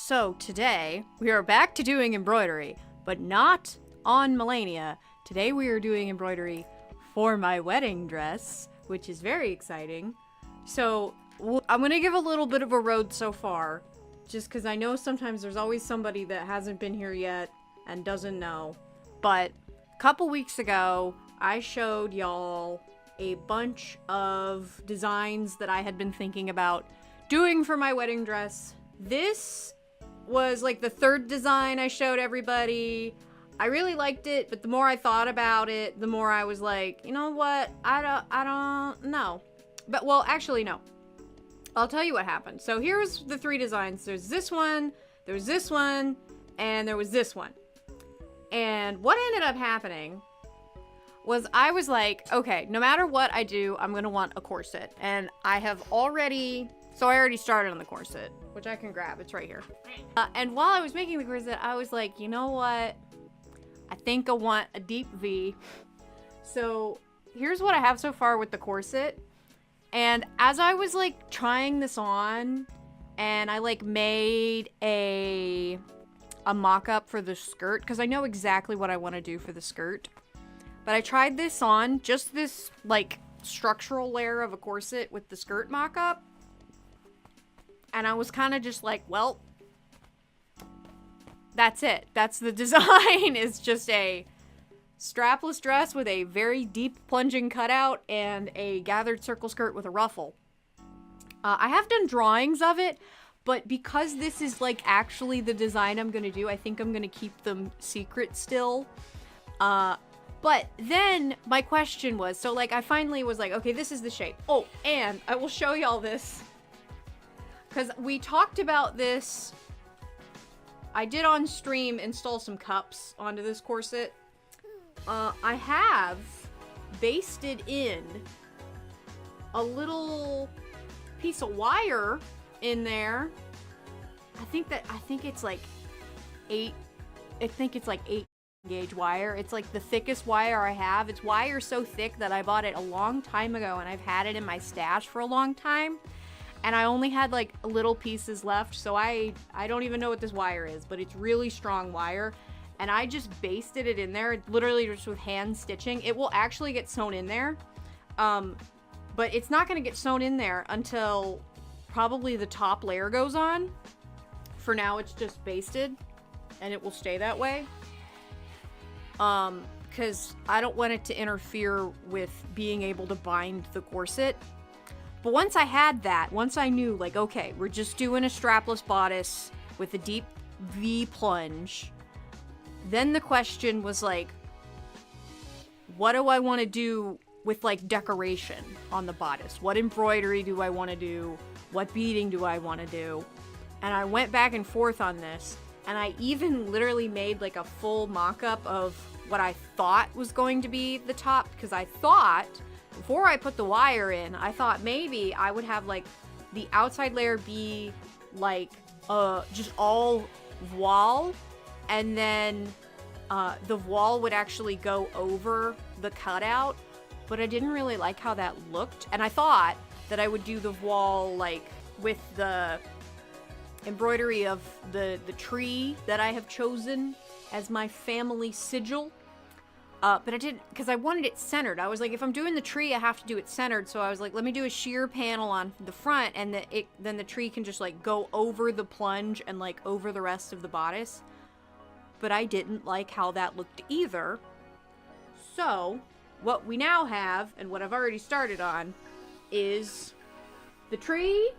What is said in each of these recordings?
So today, we are back to doing embroidery, but not on Melania. Today we are doing embroidery for my wedding dress, which is very exciting. So I'm gonna give a little bit of a road so far, just because I know sometimes there's always somebody that hasn't been here yet and doesn't know. But a couple weeks ago, I showed y'all a bunch of designs that I had been thinking about doing for my wedding dress. This was like the third design I showed everybody. I really liked it, but the more I thought about it, the more I was like, you know what? I don't know. But, well, actually, no. I'll tell you what happened. So here's the three designs. There's this one, there's this one, and there was this one. And what ended up happening was I was like, okay, no matter what I do, I'm gonna want a corset. And I already started on the corset, which I can grab, it's right here. And while I was making the corset, I was like, you know what? I think I want a deep V. So here's what I have so far with the corset. And as I was like trying this on, and I like made a mock-up for the skirt, because I know exactly what I want to do for the skirt. But I tried this on, just this like structural layer of a corset with the skirt mock-up. And I was kind of just like, well, that's it. That's the design. It's just a strapless dress with a very deep plunging cutout and a gathered circle skirt with a ruffle. I have done drawings of it, but because this is like actually the design I'm going to do, I think I'm going to keep them secret still. But then my question was, so like I finally was like, okay, this is the shape. Oh, and I will show y'all this. Because we talked about this. I did on stream install some cups onto this corset. I have basted in a little piece of wire in there. I think it's like 8 gauge wire. It's like the thickest wire I have. It's wire so thick that I bought it a long time ago and I've had it in my stash for a long time. And I only had like little pieces left, so I don't even know what this wire is, but it's really strong wire. And I just basted it in there, literally just with hand stitching. It will actually get sewn in there, but it's not gonna get sewn in there until probably the top layer goes on. For now, it's just basted, and it will stay that way. Because I don't want it to interfere with being able to bind the corset. But once I had that, once I knew, like, okay, we're just doing a strapless bodice with a deep V plunge, then the question was, like, what do I want to do with, like, decoration on the bodice? What embroidery do I want to do? What beading do I want to do? And I went back and forth on this, and I even literally made, like, a full mock-up of what I thought was going to be the top, because I thought, before I put the wire in, I thought maybe I would have like the outside layer be like just all voile, and then the voile would actually go over the cutout, but I didn't really like how that looked, and I thought that I would do the voile like with the embroidery of the tree that I have chosen as my family sigil. But I didn't, because I wanted it centered. I was like, if I'm doing the tree, I have to do it centered. So I was like, let me do a sheer panel on the front, and then the tree can just like go over the plunge and like over the rest of the bodice. But I didn't like how that looked either. So what we now have, and what I've already started on, is the tree,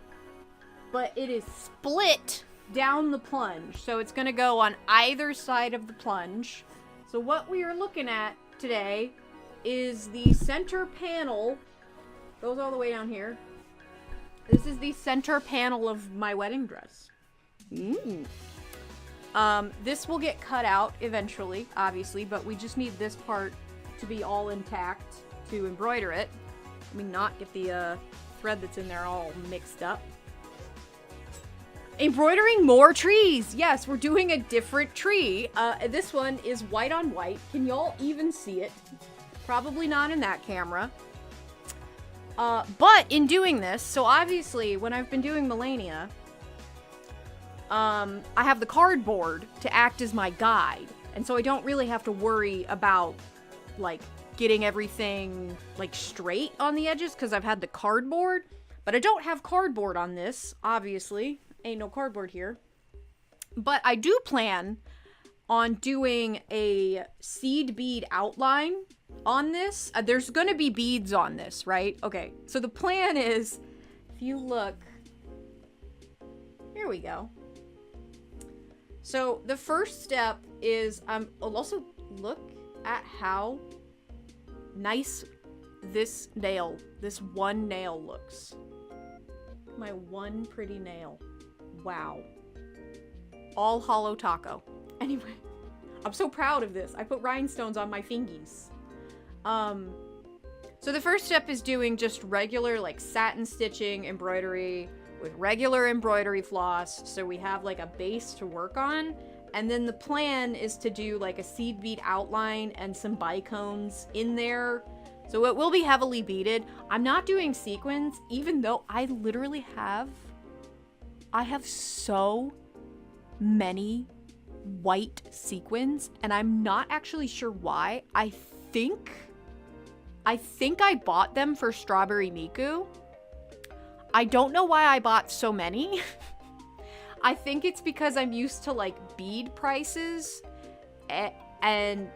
but it is split down the plunge. So it's gonna go on either side of the plunge. So what we are looking at today is the center panel. Goes all the way down here. This is the center panel of my wedding dress. This will get cut out eventually, obviously, but we just need this part to be all intact to embroider it. Let me not get the thread that's in there all mixed up. Embroidering more trees. Yes, we're doing a different tree. This one is white on white. Can y'all even see it? Probably not in that camera. But in doing this, so obviously when I've been doing Melania, I have the cardboard to act as my guide. And so I don't really have to worry about, like, getting everything, like, straight on the edges because I've had the cardboard. But I don't have cardboard on this, obviously. Ain't no cardboard here. But I do plan on doing a seed bead outline on this. There's gonna be beads on this, right? Okay, so the plan is, if you look, here we go. So the first step is, I'll also look at how nice this one nail looks. My one pretty nail. Wow. All hollow taco. Anyway, I'm so proud of this. I put rhinestones on my fingies. So the first step is doing just regular, like, satin stitching embroidery with regular embroidery floss, so we have, like, a base to work on. And then the plan is to do, like, a seed bead outline and some bicones in there. So it will be heavily beaded. I'm not doing sequins, even though I literally have so many white sequins, and I'm not actually sure why. I think I bought them for Strawberry Miku. I don't know why I bought so many. I think it's because I'm used to, like, bead prices, and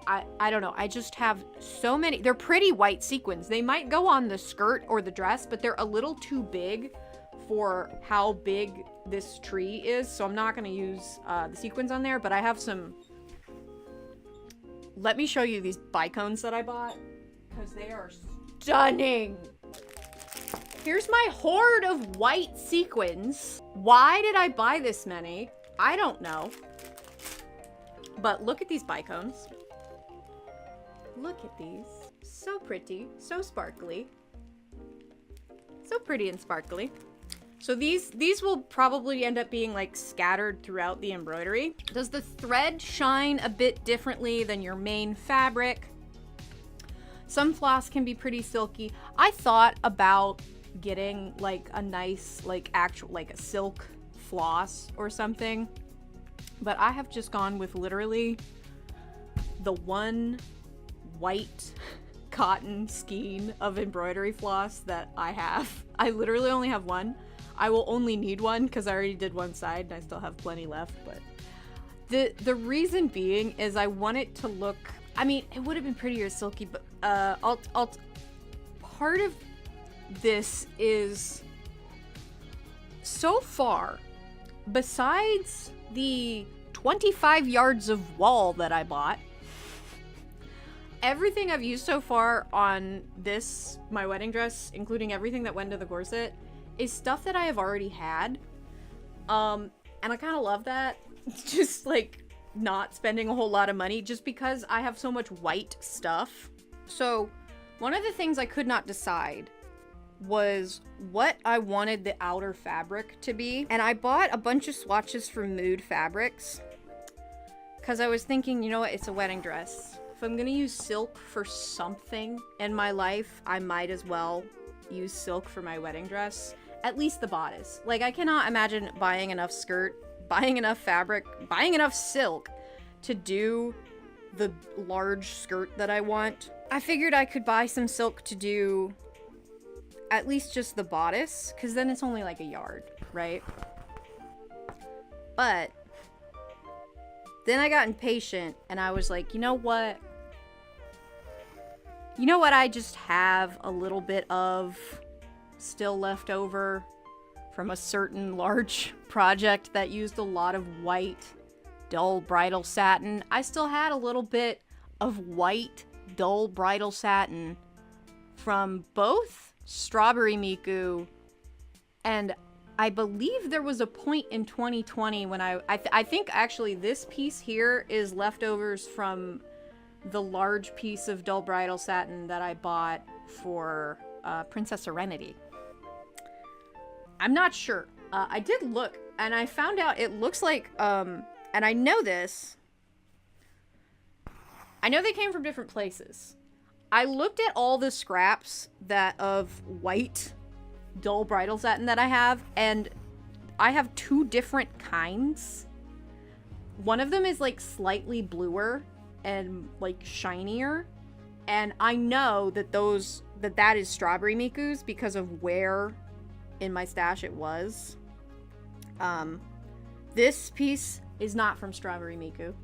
I don't know. I just have so many. They're pretty white sequins. They might go on the skirt or the dress, but they're a little too big for how big this tree is, so I'm not going to use the sequins on there, but I have some. Let me show you these bicones that I bought, because they are stunning. Here's my hoard of white sequins. Why did I buy this many? I don't know. But look at these bicones. Look at these. So pretty, so sparkly. So pretty and sparkly. So these will probably end up being, like, scattered throughout the embroidery. Does the thread shine a bit differently than your main fabric? Some floss can be pretty silky. I thought about getting, like, a nice, like, actual, like, a silk floss or something, but I have just gone with literally the one white cotton skein of embroidery floss that I have. I literally only have one. I will only need one because I already did one side and I still have plenty left, but the reason being is I want it to look, I mean, it would have been prettier silky, but part of this is, so far, besides the 25 yards of wall that I bought, everything I've used so far on this, my wedding dress, including everything that went to the corset, is stuff that I have already had. And I kind of love that. It's just, like, not spending a whole lot of money just because I have so much white stuff. So one of the things I could not decide was what I wanted the outer fabric to be. And I bought a bunch of swatches from Mood Fabrics because I was thinking, you know what, it's a wedding dress. If I'm gonna use silk for something in my life, I might as well use silk for my wedding dress. At least the bodice. Like, I cannot imagine buying enough skirt, buying enough fabric, buying enough silk to do the large skirt that I want. I figured I could buy some silk to do at least just the bodice, because then it's only like a yard, right? But then I got impatient and I was like, you know what? You know what I just have a little bit of still left over from a certain large project that used a lot of white, dull bridal satin. I still had a little bit of white, dull bridal satin from both Strawberry Miku, and I believe there was a point in 2020 when I think actually this piece here is leftovers from the large piece of dull bridal satin that I bought for Princess Serenity. I'm not sure. I did look, and I found out it looks like, and I know this, I know they came from different places. I looked at all the scraps that of white dull bridal satin that I have, and I have two different kinds. One of them is like slightly bluer and like shinier. And I know that that is strawberry mikus because of where in my stash it was. This piece is not from strawberry miku.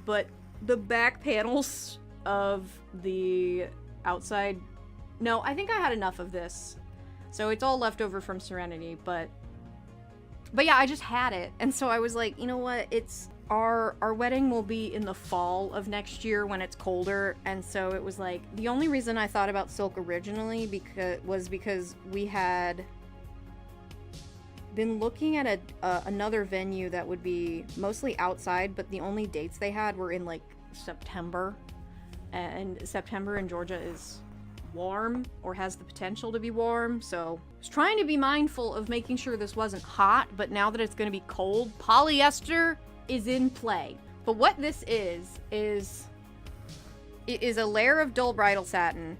But the back panels of the outside... No, I think I had enough of this. So it's all left over from Serenity, but yeah, I just had it. And so I was like, you know what? It's our wedding will be in the fall of next year when it's colder. And so it was like, the only reason I thought about silk originally was because we had been looking at another venue that would be mostly outside, but the only dates they had were in like September. And September in Georgia is warm, or has the potential to be warm, so I was trying to be mindful of making sure this wasn't hot, but now that it's going to be cold, polyester is in play. But what this is it is a layer of dull bridal satin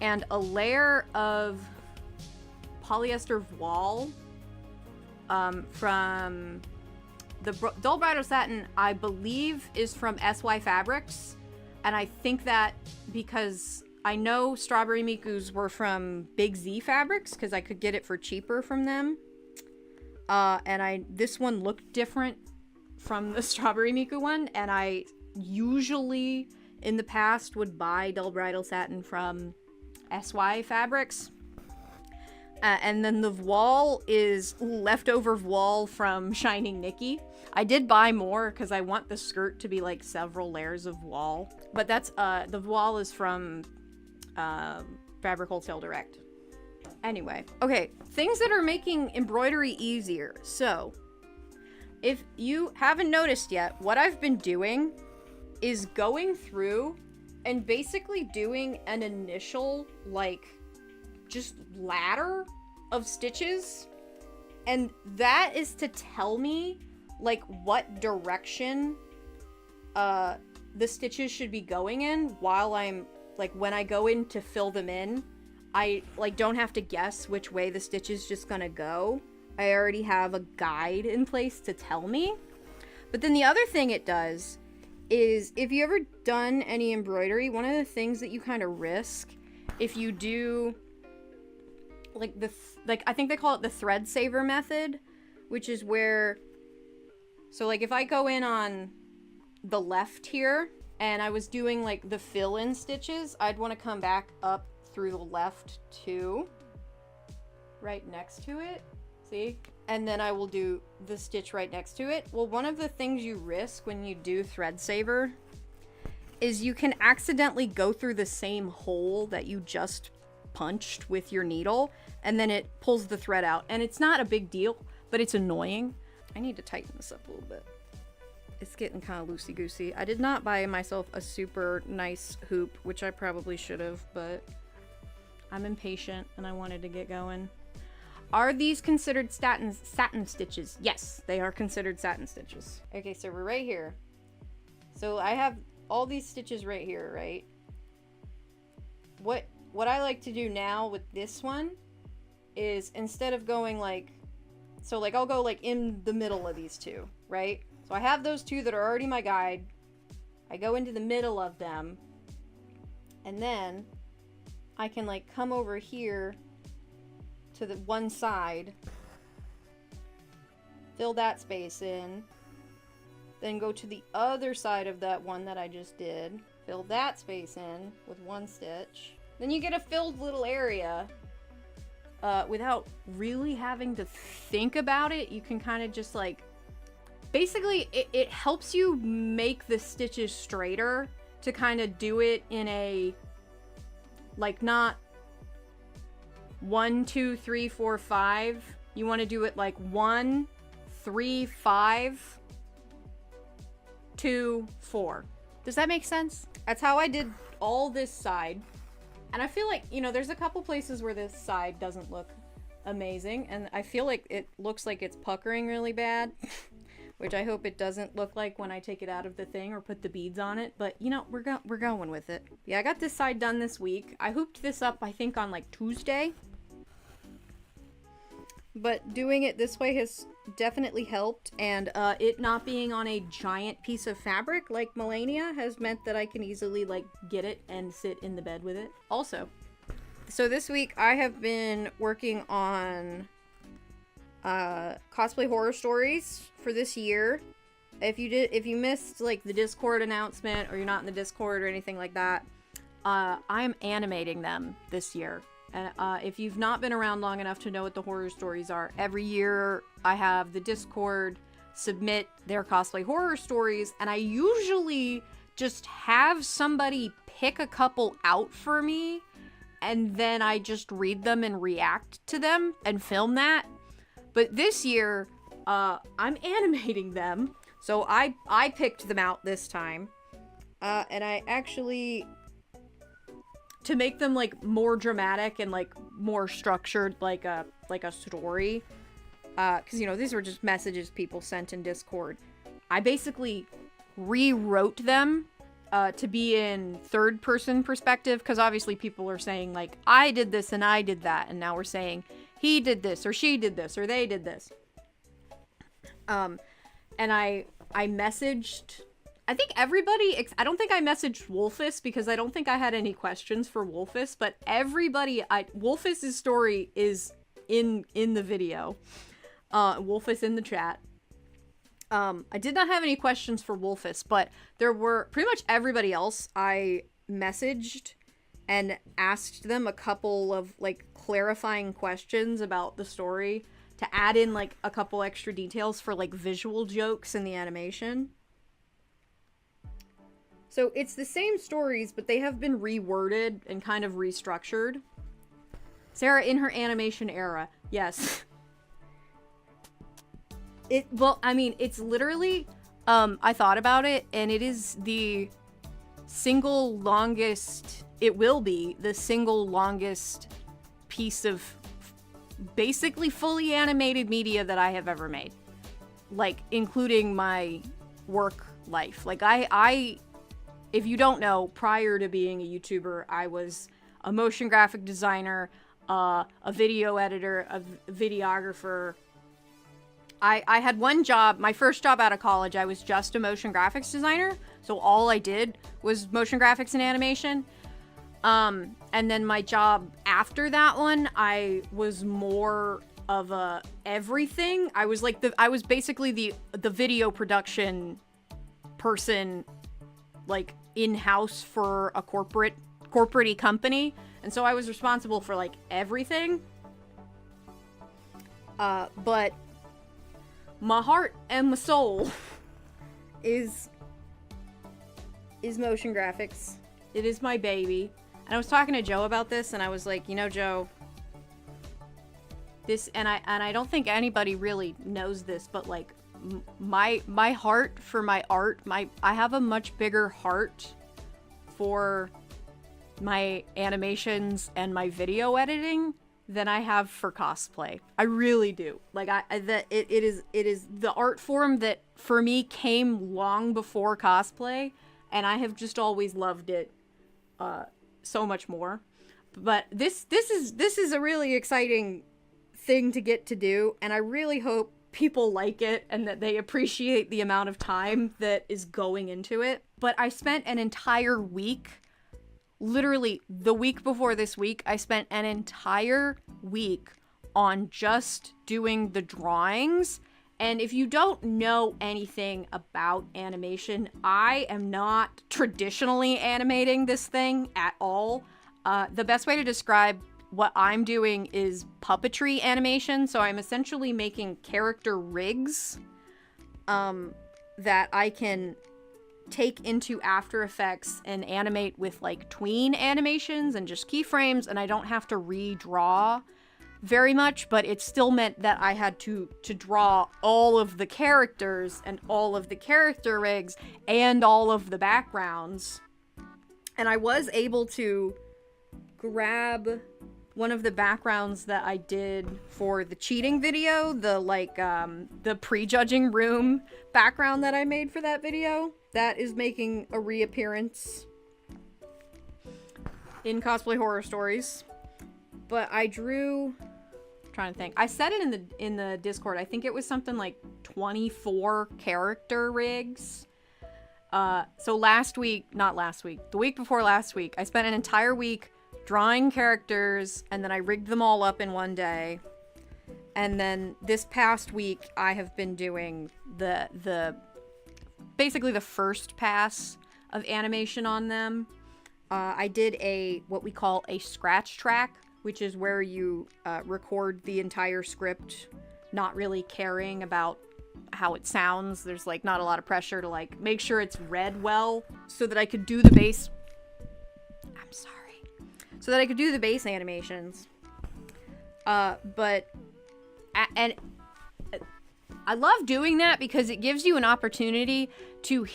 and a layer of polyester voile from the dull bridal satin, I believe, is from SY Fabrics, and I think that because I know Strawberry Mikus were from Big Z Fabrics because I could get it for cheaper from them. And this one looked different from the Strawberry Miku one, and I usually in the past would buy dull bridal satin from SY Fabrics. And then the voile is leftover voile from Shining Nikki. I did buy more because I want the skirt to be like several layers of voile. But that's, the voile is from Fabric Wholesale Direct. Anyway, okay, things that are making embroidery easier. So, if you haven't noticed yet, what I've been doing is going through and basically doing an initial, like, just ladder of stitches. And that is to tell me, like, what direction the stitches should be going in while I'm, like, when I go in to fill them in, I, like, don't have to guess which way the stitch is just gonna go. I already have a guide in place to tell me. But then the other thing it does is, if you ever done any embroidery, one of the things that you kind of risk if you do, like, I think they call it the thread saver method, which is where, so, like, if I go in on the left here, and I was doing, like, the fill-in stitches, I'd want to come back up through the left too. Right next to it. See? And then I will do the stitch right next to it. Well, one of the things you risk when you do thread saver is you can accidentally go through the same hole that you just punched with your needle, and then it pulls the thread out. And it's not a big deal, but it's annoying. I need to tighten this up a little bit. It's getting kind of loosey-goosey. I did not buy myself a super nice hoop, which I probably should have, but I'm impatient and I wanted to get going. Are these considered satin stitches? Yes, they are considered satin stitches. Okay, so we're right here. So I have all these stitches right here, right? What I like to do now with this one is, instead of going like, so like I'll go like in the middle of these two, right? So I have those two that are already my guide. I go into the middle of them, and then I can like come over here to the one side, fill that space in, then go to the other side of that one that I just did, fill that space in with one stitch. Then you get a filled little area without really having to think about it. You can kind of just like, basically it helps you make the stitches straighter to kind of do it in a, like, not 1, 2, 3, 4, 5. You want to do it like 1, 3, 5, 2, 4. Does that make sense? That's how I did all this side. And I feel like, you know, there's a couple places where this side doesn't look amazing, and I feel like it looks like it's puckering really bad, which I hope it doesn't look like when I take it out of the thing or put the beads on it, but, you know, we're going with it. Yeah, I got this side done this week. I hooped this up, I think, on, like, Tuesday. but doing it this way has definitely helped, and it not being on a giant piece of fabric like Melania has meant that I can easily like get it and sit in the bed with it. Also, so this week I have been working on cosplay horror stories for this year. If you missed like the Discord announcement, or you're not in the Discord or anything like that, I'm animating them this year. And if you've not been around long enough to know what the horror stories are, every year I have the Discord submit their cosplay horror stories, and I usually just have somebody pick a couple out for me, and then I just read them and react to them and film that. But this year, I'm animating them, so I picked them out this time, and I actually, to make them like more dramatic and like more structured, like a story, because you know these were just messages people sent in Discord. I basically rewrote them to be in third person perspective, because obviously people are saying like I did this and I did that, and now we're saying he did this or she did this or they did this. And I messaged, I think everybody, I don't think I messaged Wolfus because I don't think I had any questions for Wolfus, but everybody, Wolfus's story is in the video. Wolfus in the chat. I did not have any questions for Wolfus, but there were pretty much everybody else I messaged and asked them a couple of like clarifying questions about the story to add in like a couple extra details for like visual jokes in the animation. So it's the same stories, but they have been reworded and kind of restructured. Sarah in her animation era. Yes. Well, I mean, it's literally, I thought about it, and it is the single longest, it will be the single longest piece of basically fully animated media that I have ever made. Like, including my work life. Like, I if you don't know, prior to being a YouTuber, I was a motion graphic designer, a video editor, a videographer. I had one job, my first job out of college, I was just a motion graphics designer. So all I did was motion graphics and animation. And then my job after that one, I was more of a everything. I was like I was basically the video production person, like in-house for a corporate-y company. And so I was responsible for like everything. But my heart and my soul is motion graphics. It is my baby. And I was talking to Joe about this, and I was like, you know, Joe, this, and I don't think anybody really knows this, but like my heart for my art, I have a much bigger heart for my animations and my video editing than I have for cosplay. I really do. Like it is the art form that for me came long before cosplay, and I have just always loved it so much more. But this is a really exciting thing to get to do, and I really hope people like it and that they appreciate the amount of time that is going into it. But I spent an entire week, literally the week before this week, I spent an entire week on just doing the drawings. And if you don't know anything about animation, I am not traditionally animating this thing at all. The best way to describe what I'm doing is puppetry animation. So I'm essentially making character rigs that I can take into After Effects and animate with like tween animations and just keyframes, and I don't have to redraw very much, but it still meant that I had to draw all of the characters and all of the character rigs and all of the backgrounds. And I was able to grab one of the backgrounds that I did for the cheating video, the prejudging room background that I made for that video. That is making a reappearance in Cosplay Horror Stories. But I drew, I'm trying to think. I said it in the Discord. I think it was something like 24 character rigs. So the week before last week, I spent an entire week drawing characters, and then I rigged them all up in one day. And then this past week, I have been doing basically the first pass of animation on them. I did what we call a scratch track, which is where you record the entire script, not really caring about how it sounds. There's like not a lot of pressure to like make sure it's read well, so that I could do the base. I'm sorry. So that I could do the base animations. And I love doing that because it gives you an opportunity to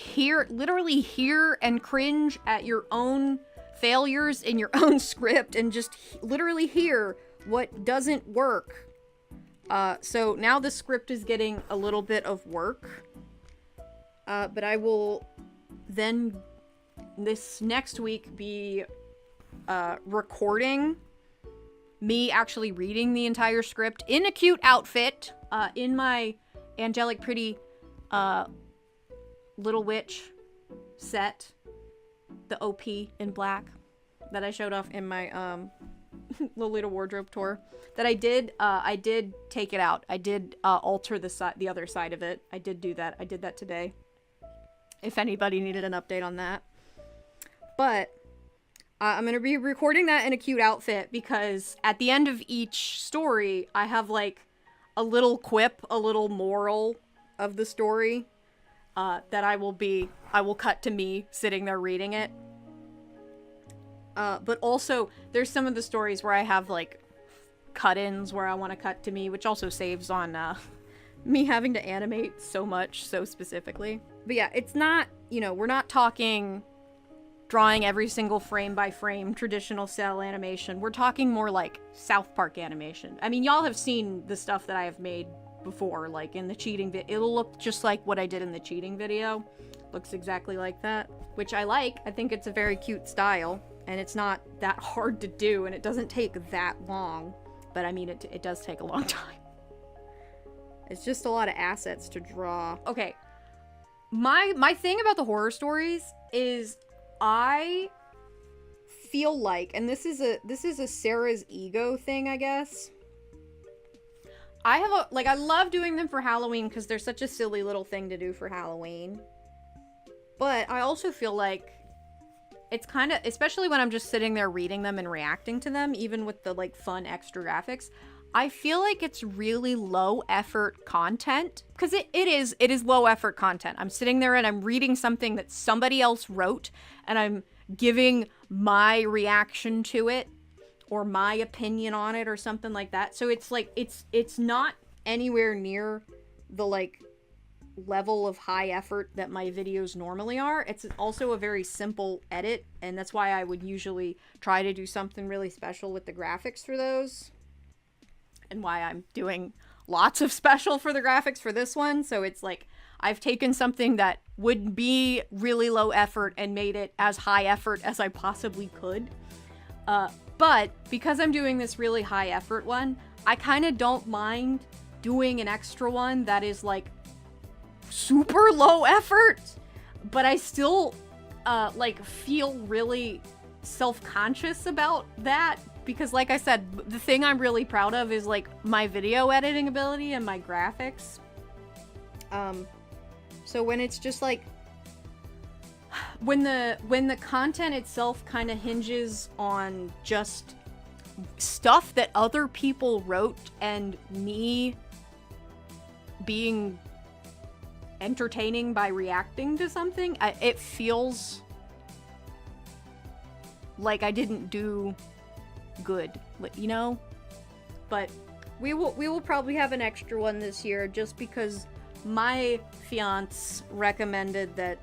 literally hear and cringe at your own failures in your own script and just literally hear what doesn't work. So now the script is getting a little bit of work. But I will then this next week be recording me actually reading the entire script in a cute outfit, in my angelic pretty little witch set, the OP in black that I showed off in my Lolita wardrobe tour that I did take it out. I did alter the other side of it. I did do that. I did that today, if anybody needed an update on that. But I'm going to be recording that in a cute outfit because at the end of each story, I have like a little quip, a little moral of the story that I will cut to me sitting there reading it. But also, there's some of the stories where I have like cut-ins where I want to cut to me, which also saves on me having to animate so much, so specifically. But yeah, it's not, we're not talking drawing every single frame by frame traditional cell animation. We're talking more like South Park animation. I mean, y'all have seen the stuff that I have made before, like in the cheating video. It'll look just like what I did in the cheating video. Looks exactly like that, which I like. I think it's a very cute style, and it's not that hard to do, and it doesn't take that long. But I mean, it does take a long time. It's just a lot of assets to draw. Okay, my thing about the horror stories is I feel like, and this is a Sarah's ego thing, I guess. I love doing them for Halloween because they're such a silly little thing to do for Halloween. But I also feel like it's kind of, especially when I'm just sitting there reading them and reacting to them, even with the like fun extra graphics, I feel like it's really low effort content because it is low effort content. I'm sitting there and I'm reading something that somebody else wrote and I'm giving my reaction to it or my opinion on it or something like that. So it's like, it's not anywhere near the like level of high effort that my videos normally are. It's also a very simple edit, and that's why I would usually try to do something really special with the graphics for those, and why I'm doing lots of special for the graphics for this one. So it's like I've taken something that would be really low effort and made it as high effort as I possibly could. But because I'm doing this really high effort one, I kind of don't mind doing an extra one that is like super low effort, but I still like feel really self-conscious about that because, like I said, the thing I'm really proud of is like my video editing ability and my graphics. So when it's just like when the content itself kind of hinges on just stuff that other people wrote and me being entertaining by reacting to something, it feels like I didn't do good, but we will probably have an extra one this year just because my fiance recommended that.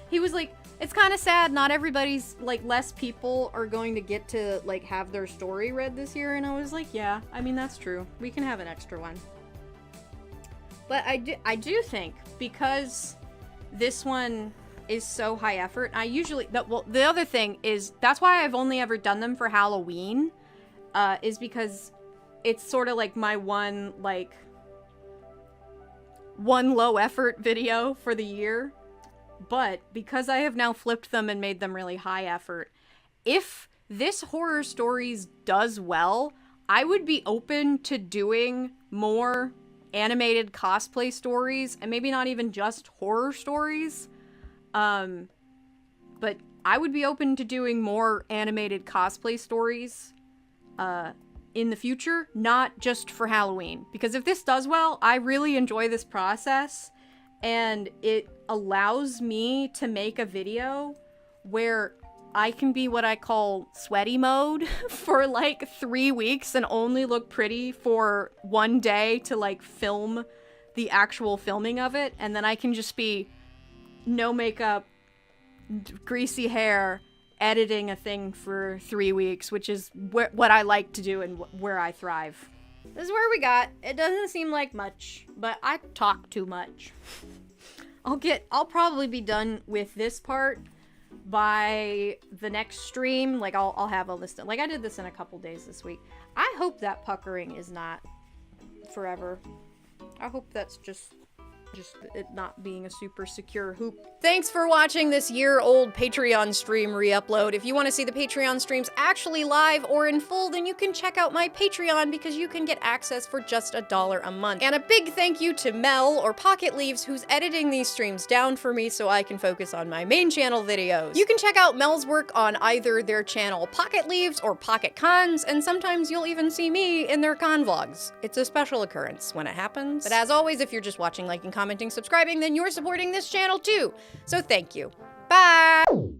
He was like, it's kind of sad not everybody's like, less people are going to get to like have their story read this year, and I was like, yeah, I mean, that's true, we can have an extra one. But I do think, because this one is so high effort, the other thing is, that's why I've only ever done them for Halloween, is because it's sort of like my one low effort video for the year. But because I have now flipped them and made them really high effort, if this Horror Stories does well, I would be open to doing more animated cosplay stories, and maybe not even just horror stories. But I would be open to doing more animated cosplay stories in the future, not just for Halloween. Because if this does well, I really enjoy this process, and it allows me to make a video where I can be what I call sweaty mode for like 3 weeks and only look pretty for one day to like film the actual filming of it, and then I can just be no makeup, greasy hair, editing a thing for 3 weeks, which is what I like to do and where I thrive. This is where we got. It doesn't seem like much, but I talk too much. I'll probably be done with this part by the next stream. Like I'll have all this done. Like I did this in a couple days this week. I hope that puckering is not forever. I hope that's just it not being a super secure hoop. Thanks for watching this year-old Patreon stream re-upload. If you want to see the Patreon streams actually live or in full, then you can check out my Patreon, because you can get access for just $1 a month. And a big thank you to Mel, or Pocket Leaves, who's editing these streams down for me so I can focus on my main channel videos. You can check out Mel's work on either their channel Pocket Leaves or Pocket Cons, and sometimes you'll even see me in their con vlogs. It's a special occurrence when it happens. But as always, if you're just watching, liking, commenting, subscribing, then you're supporting this channel too. So thank you. Bye!